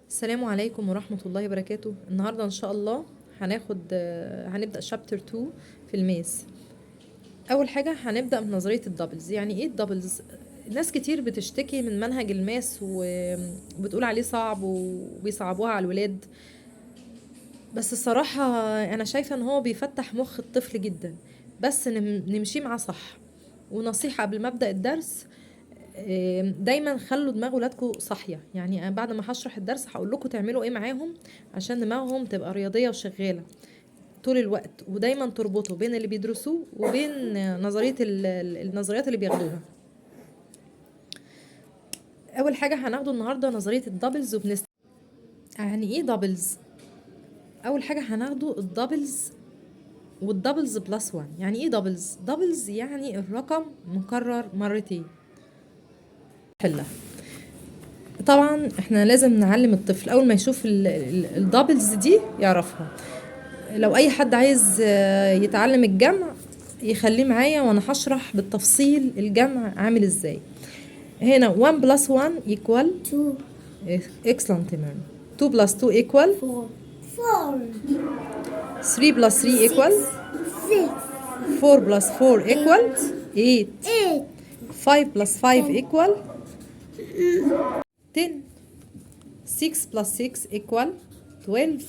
السلام عليكم ورحمة الله وبركاته. النهاردة إن شاء الله هنبدأ شابتر 2 في الماس. أول حاجة هنبدأ من نظرية الدبلز. يعني إيه الدبلز؟ ناس كتير بتشتكي من منهج الماس وبتقول عليه صعب وبيصعبوها على الولاد، بس الصراحة أنا شايفة إن هو بيفتح مخ الطفل جدا، بس نمشي معاه صح. ونصيحة قبل ما أبدأ الدرس، دايما خلوا دماغ ولادكم صاحيه. يعني أنا بعد ما هشرح الدرس هقول لكم تعملوا ايه معاهم عشان دماغهم تبقى رياضيه وشغاله طول الوقت، ودايما تربطوا بين اللي بيدرسوه وبين نظريه النظريات اللي بياخدوها. اول حاجه هناخده النهارده نظريه الدبلز يعني ايه دبلز؟ اول حاجه هناخده الدبلز والدبلز بلس 1. يعني ايه دبلز؟ دبلز يعني الرقم مكرر مرتين. حلها. طبعا احنا لازم نعلم الطفل اول ما يشوف الدبلز دي يعرفها. لو اي حد عايز يتعلم الجمع يخليه معايا وانا هشرح بالتفصيل الجمع عامل ازاي. هنا 1 plus 1 equal 2 excellent تمام. 2 plus 2 equal 4 3 plus 3 equal 6 4 plus 4 equal 8 8 5 plus 5 equal 10 6 plus 6 equal 12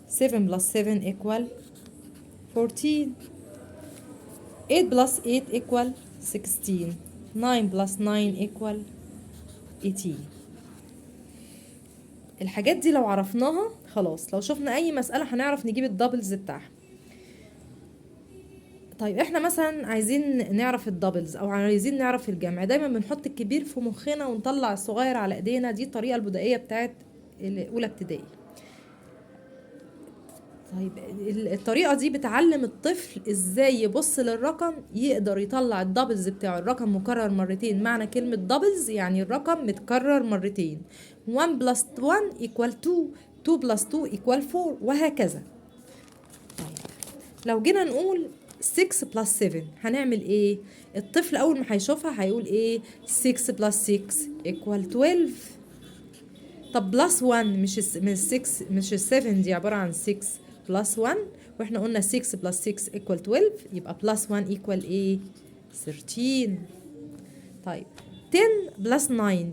7 plus 7 equal 14 8 plus 8 equal 16 9 plus 9 equal 18. الحاجات دي لو عرفناها خلاص، لو شفنا اي مسألة هنعرف نجيب الدبلز بتاعها. طيب احنا مثلا عايزين نعرف الدبلز او عايزين نعرف الجمع، دايما بنحط الكبير في مخنا ونطلع الصغير على ايدينا. دي الطريقة البدائية بتاعت اولى ابتدائي. طيب الطريقة دي بتعلم الطفل ازاي يبص للرقم يقدر يطلع الدبلز بتاعه. الرقم مكرر مرتين، معنى كلمة دبلز يعني الرقم متكرر مرتين. 1 plus 1 equal 2 2 plus 2 equal 4 وهكذا. طيب لو جينا نقول 6 plus 7 هنعمل ايه؟ الطفل اول ما هيشوفها هيقول ايه؟ 6 plus 6 equal 12. طب بلس 1 مش 6 مش ال 7 دي عبارة عن 6 بلس 1، واحنا قلنا 6 بلس 6 equal 12، يبقى بلس 1 equal ايه؟ 13. طيب 10 بلس 9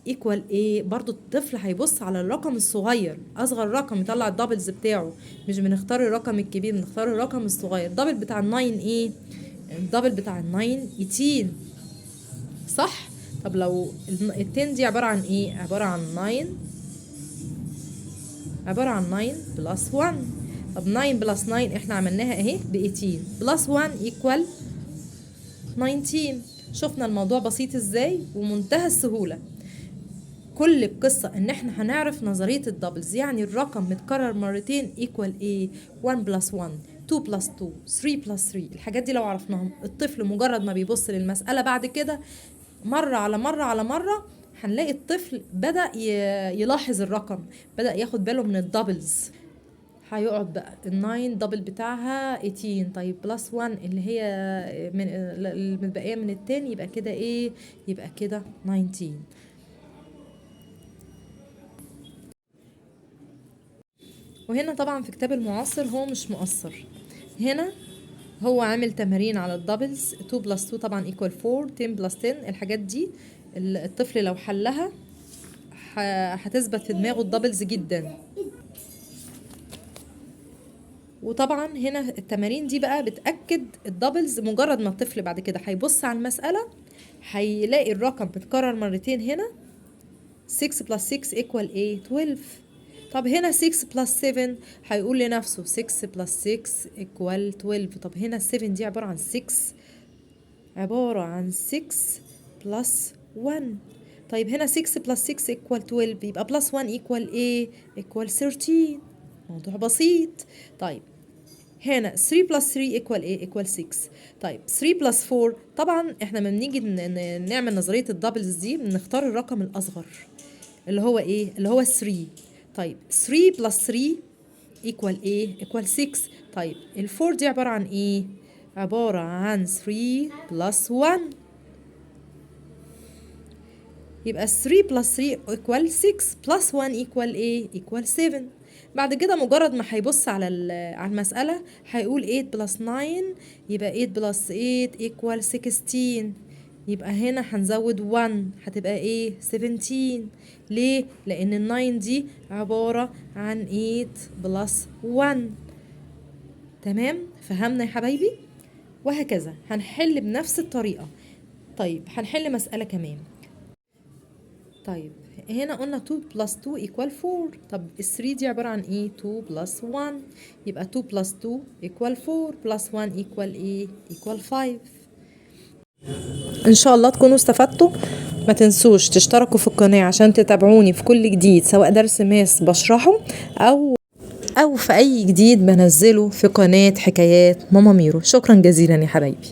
equal ايه؟ برضو الطفل هيبص على الرقم الصغير، اصغر رقم يطلع الدبلز بتاعه. مش بنختار الرقم الكبير، بنختار الرقم الصغير. الدبل بتاع ال 9 ايه؟ الدبل بتاع ال 9 18 صح؟ طب لو ال 10 دي عبارة عن ايه؟ عبارة عن 9 بلس 1. طب 9 بلس 9 احنا عملناها اهي ب 18 بلس 1 ايكوال 19. شفنا الموضوع بسيط ازاي ومنتهى السهولة. كل القصة ان احنا هنعرف نظرية الدبلز، يعني الرقم متكرر مرتين ايكوال ايه؟ 1 بلس 1 2 بلس 2 3 بلس 3. الحاجات دي لو عرفناهم الطفل مجرد ما بيبص للمسألة بعد كده مرة على مرة على مرة هنلاقي الطفل بدأ يلاحظ الرقم، بدأ ياخد باله من الدبلز. هيقعد بقى الناين دبل بتاعها 18. طيب بلس 1 اللي هي من المتبقية من التاني يبقى كده ايه؟ يبقى كده 19. وهنا طبعا في كتاب المعاصر هو مش مقصر. هنا هو عامل تمارين على الدبلز. 2 بلس 2 طبعا ايكوال 4 10 بلس 10. الحاجات دي الطفل لو حلها هتثبت في دماغه الدبلز جدا. وطبعا هنا التمارين دي بقى بتأكد الدبلز. مجرد ما الطفل بعد كده هيبص على المسألة هيلاقي الرقم بتكرر مرتين. هنا 6 بلس 6 equal ايه؟ 12. طب هنا 6 بلس 7 هيقول لنفسه 6 بلس 6 equal 12. طب هنا 7 دي عبارة عن 6، عبارة عن 6 بلس 1. طيب هنا 6 بلس 6 equal 12، يبقى بلس 1 equal ايه؟ equal 13. موضوع بسيط. طيب هنا 3 بلس 3 equal ايه؟ equal 6. طيب 3 بلس 4 طبعا احنا لما بنيجي نعمل نظرية الدبلز دي بنختار الرقم الأصغر اللي هو ايه؟ اللي هو 3. طيب 3 بلس 3 equal ايه؟ equal 6. طيب ال 4 دي عبارة عن ايه؟ عبارة عن 3 بلس 1. يبقى 3 plus 3 equal 6 plus 1 equal ايه؟ equal 7. بعد كده مجرد ما هيبص على على المسألة هيقول 8 plus 9 يبقى 8 plus 8 equal 16. يبقى هنا هنزود 1 هتبقى ايه؟ 17. ليه؟ لأن ال 9 دي عبارة عن 8 plus 1. تمام؟ فهمنا يا حبايبي؟ وهكذا هنحل بنفس الطريقة. طيب هنحل مسألة كمان. طيب هنا قلنا 2 plus 2 equal 4. طب ال 3 دي عبارة عن ايه؟ 2 plus 1. يبقى 2 plus 2 equal 4 plus 1 equal ايه؟ equal 5. ان شاء الله تكونوا استفدتوا. ما تنسوش تشتركوا في القناة عشان تتابعوني في كل جديد، سواء درس ماس بشرحه او في اي جديد بنزله في قناة حكايات ماما ميرو. شكرا جزيلا يا حبايبي.